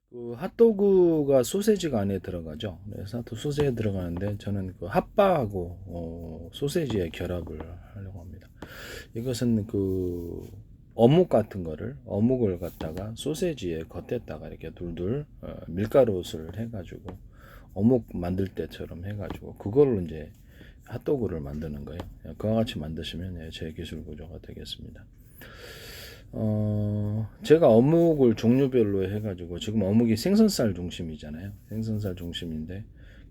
그 핫도그가 소세지가 안에 들어가죠. 그래서 또 소세지에 들어가는데 저는 그 핫바하고 소세지의 결합을 하려고 합니다. 이것은 그 어묵을 갖다가 소세지에 겉에다가 이렇게 둘둘 밀가루를 해가지고 어묵 만들 때처럼 해가지고 그걸로 이제 핫도그를 만드는 거예요. 그와 같이 만드시면 제 기술 구조가 되겠습니다. 제가 어묵을 종류별로 해가지고 지금 어묵이 생선살 중심이잖아요. 생선살 중심인데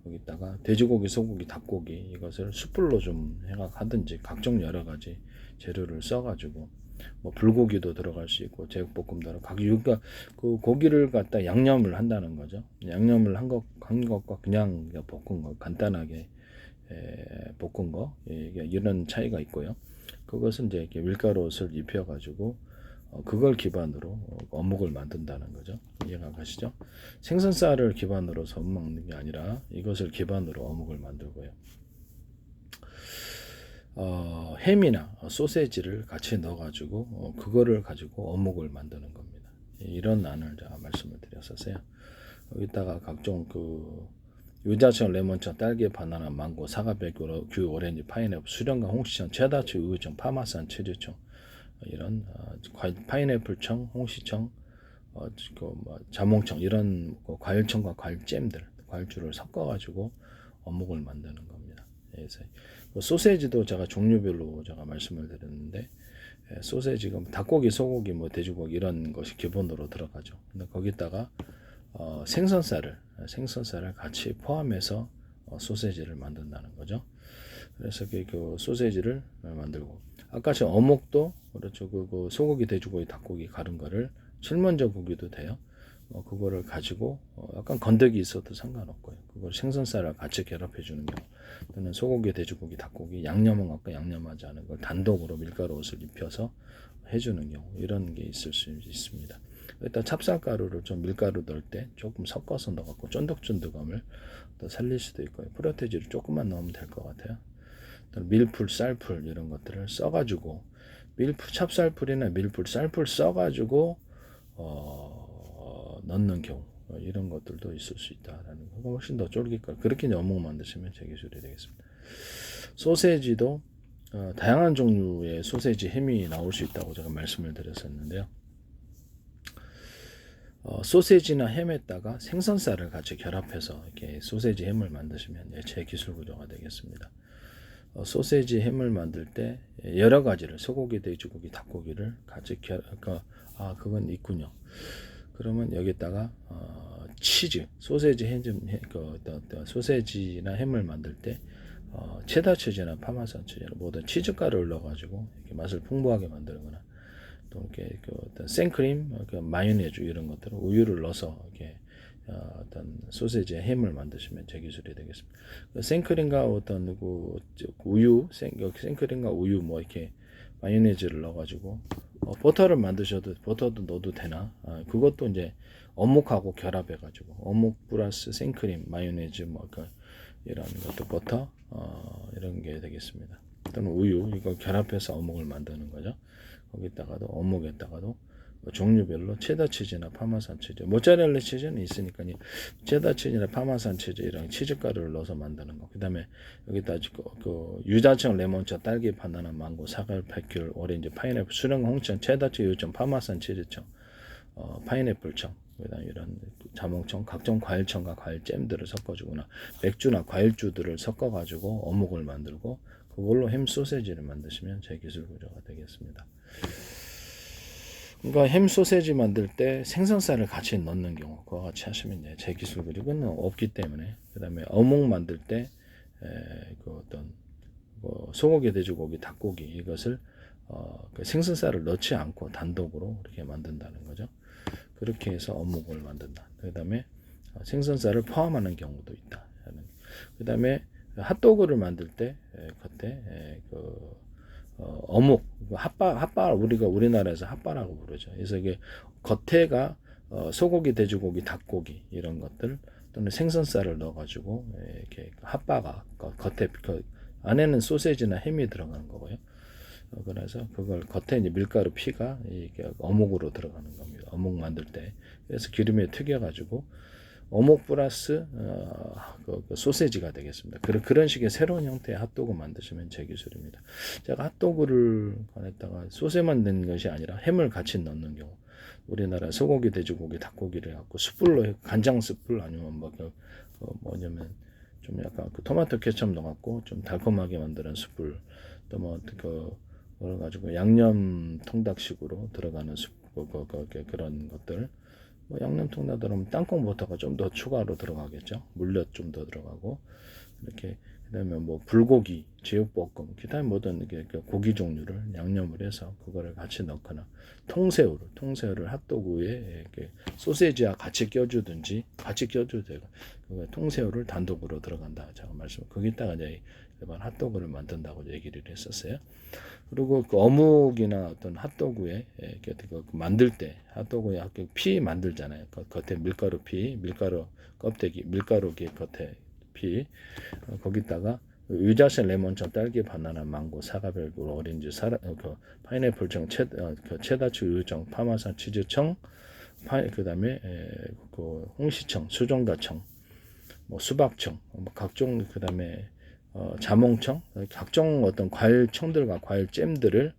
거기다가 돼지고기, 소고기, 닭고기 이것을 숯불로 좀 하든지 각종 여러 가지 재료를 써가지고 뭐 불고기도 들어갈 수 있고 제육볶음도 하고 그러니까 그 고기를 갖다 양념을 한다는 거죠. 양념을 한 것과 그냥 볶은 거 간단하게 볶은 거 이런 차이가 있고요. 그것은 이제 이렇게 밀가루를 입혀가지고 그걸 기반으로 어묵을 만든다는 거죠. 이해가 가시죠? 생선살을 기반으로 서 먹는 게 아니라 이것을 기반으로 어묵을 만들고요. 햄이나 소세지를 같이 넣어가지고 그거를 가지고 어묵을 만드는 겁니다. 이런 안을 제가 말씀을 드렸었어요. 여기다가 각종 그 유자청, 레몬청, 딸기, 바나나, 망고, 사과배, 귤, 오렌지, 파인애플, 수령과 홍시청, 체다치, 우유청, 파마산, 치즈청 이런 파인애플청, 홍시청, 자몽청 이런 과일청과 과일잼들, 과일주를 섞어가지고 어묵을 만드는 겁니다. 그래서 소세지도 제가 종류별로 제가 말씀을 드렸는데 소세지가 닭고기, 소고기, 뭐 돼지고기 이런 것이 기본으로 들어가죠. 근데 거기다가 생선살을 같이 포함해서 소세지를 만든다는 거죠. 그래서 그 소세지를 만들고 아까 저 어묵도 그렇죠. 그 소고기, 돼지고기, 닭고기 가른 거를 칠먼저 고기도 돼요. 그거를 가지고 약간 건더기 있어도 상관없고요. 그걸 생선살을 같이 결합해 주는 경우 또는 소고기, 돼지고기, 닭고기 양념은 갖고 양념하지 않은 걸 단독으로 밀가루 옷을 입혀서 해주는 경우 이런 게 있을 수 있습니다. 일단 찹쌀가루를 좀 밀가루 넣을 때 조금 섞어서 넣어갖고 쫀득쫀득함을 또 살릴 수도 있고요. 프로테지를 조금만 넣으면 될 것 같아요. 밀풀, 쌀풀 이런 것들을 써가지고 찹쌀풀이나 밀풀, 쌀풀 써가지고 넣는 경우 이런 것들도 있을 수 있다라는 거. 훨씬 더 쫄깃할 그렇게 어묵 만드시면 제 기술이 되겠습니다. 소세지도 다양한 종류의 소세지 햄이 나올 수 있다고 제가 말씀을 드렸었는데요. 소세지나 햄에다가 생선살을 같이 결합해서 이렇게 소세지 햄을 만드시면 제 기술 구조가 되겠습니다. 소세지 햄을 만들 때 여러 가지를 소고기, 돼지고기, 닭고기를 같이 그건 있군요. 그러면 여기다가 치즈, 소세지 소세지나 햄을 만들 때 체다 치즈나 파마산 치즈나 모든 치즈 가루를 넣어가지고 이렇게 맛을 풍부하게 만들거나 또 이렇게 어떤 생크림, 마요네즈 이런 것들을 우유를 넣어서 이렇게 어떤 소세지 햄을 만드시면 제 기술이 되겠습니다. 생크림과 어떤 우유, 생크림과 우유 뭐 이렇게 마요네즈를 넣어가지고 버터를 만드셔도 버터도 넣어도 되나? 그것도 이제 어묵하고 결합해가지고 어묵 플러스 생크림, 마요네즈 뭐 이런 것도 버터 이런 게 되겠습니다. 또는 우유 이거 결합해서 어묵을 만드는 거죠. 거기다가도 어묵에다가도 종류별로 체다 치즈나 파마산 치즈, 모짜렐라 치즈는 있으니까 체다 치즈나 파마산 치즈 이런 치즈 가루를 넣어서 만드는 거. 그다음에 여기다 그 유자청, 레몬청, 딸기, 바나나, 망고, 사과, 백귤, 오렌지, 파인애플, 수령, 홍청, 체다 치즈, 유청, 파마산 치즈청, 파인애플청, 그다음 이런 자몽청, 각종 과일청과 과일잼들을 섞어주거나 맥주나 과일주들을 섞어가지고 어묵을 만들고 그걸로 햄 소세지를 만드시면 제 기술 구조가 되겠습니다. 그러니까 햄 소세지 만들 때 생선살을 같이 넣는 경우 그와 같이 하시면 돼요. 제 기술 그리고는 없기 때문에 그다음에 어묵 만들 때 그 어떤 소고기, 돼지고기, 닭고기 이것을 그 생선살을 넣지 않고 단독으로 이렇게 만든다는 거죠. 그렇게 해서 어묵을 만든다. 그다음에 생선살을 포함하는 경우도 있다. 그다음에 핫도그를 만들 때 그때 어묵, 핫바 우리가 우리나라에서 핫바라고 부르죠. 그래서 이게 겉에가 소고기, 돼지고기, 닭고기 이런 것들 또는 생선살을 넣어가지고 이렇게 핫바가 겉에 안에는 소세지나 햄이 들어가는 거고요. 그래서 그걸 겉에 이제 밀가루 피가 이게 어묵으로 들어가는 겁니다. 어묵 만들 때. 그래서 기름에 튀겨가지고 어묵 플러스 그 소세지가 되겠습니다. 그런 식의 새로운 형태의 핫도그 만드시면 제 기술입니다. 제가 핫도그를 관했다가 소스 만드는 것이 아니라 햄을 같이 넣는 경우, 우리나라 소고기, 돼지고기, 닭고기를 갖고 숯불로 간장 숯불 아니면 뭐냐면 좀 약간 그 토마토 케첩 넣어갖고 좀 달콤하게 만드는 숯불, 또 뭐 그걸 가지고 양념 통닭식으로 들어가는 그런 것들. 뭐 양념통 나들으면 땅콩 버터가 좀 더 추가로 들어가겠죠. 물엿 좀 더 들어가고 이렇게. 그다음에 뭐 불고기, 제육볶음, 기타 모든 고기 종류를 양념을 해서 그거를 같이 넣거나 통새우를 핫도그에 이렇게 소세지와 같이 껴주든지 같이 껴줘도 되고 통새우를 단독으로 들어간다. 제가 거기다가 이제 일반 핫도그를 만든다고 얘기를 했었어요. 그리고 그 어묵이나 어떤 핫도그에 이렇게 만들 때 핫도그에 피 만들잖아요. 겉에 밀가루 피, 밀가루 껍데기, 밀가루 겉에 피, 거기다가 유자색, 레몬청, 딸기, 바나나, 망고, 사과별고, 오렌지, 파인애플청, 체다치, 우유청, 파마산 치즈청, 그다음에 그 홍시청, 수종다청, 뭐 수박청, 뭐 각종 그다음에 자몽청, 각종 어떤 과일청들과 과일잼들을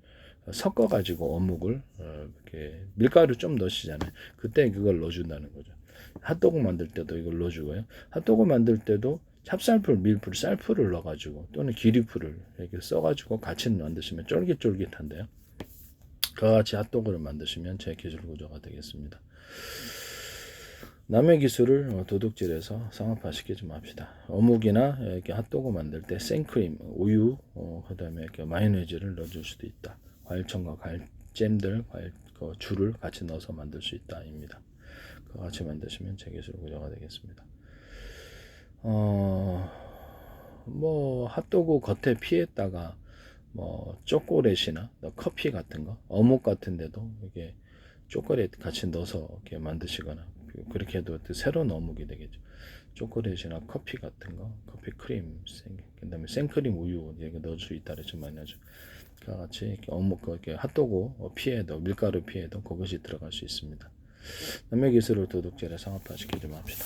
섞어가지고 어묵을 이렇게 밀가루 좀 넣으시잖아요. 그때 그걸 넣어준다는 거죠. 핫도그 만들 때도 이걸 넣어주고요. 핫도그 만들 때도 찹쌀풀, 밀풀, 쌀풀을 넣어가지고 또는 기리풀을 이렇게 써가지고 같이 만드시면 쫄깃쫄깃한데요. 그와 같이 핫도그를 만드시면 제 기술 구조가 되겠습니다. 남의 기술을 도둑질해서 상업화시키지 좀 합시다. 어묵이나 이렇게 핫도그 만들 때 생크림, 우유, 그다음에 이렇게 마요네즈를 넣어줄 수도 있다. 과일청과 과일잼들, 과일 줄을 같이 넣어서 만들 수 있다입니다. 그거 같이 만드시면 제 기술 구조가 되겠습니다. 뭐 핫도그 겉에 피에다가 뭐 초콜릿이나 커피 같은 거, 어묵 같은데도 이게 초콜릿 같이 넣어서 이렇게 만드시거나 그렇게 해도 새로운 어묵이 되겠죠. 초콜릿이나 커피 같은 거, 커피 크림, 그다음에 생크림 우유 이렇게 넣을 수 있다 그랬죠, 많이 하죠. 그 같이 이렇게 어묵 이렇게 핫도그 피에도 밀가루 피에도 그것이 들어갈 수 있습니다. 남의 기술을 도둑질에 상업화시키지 맙시다.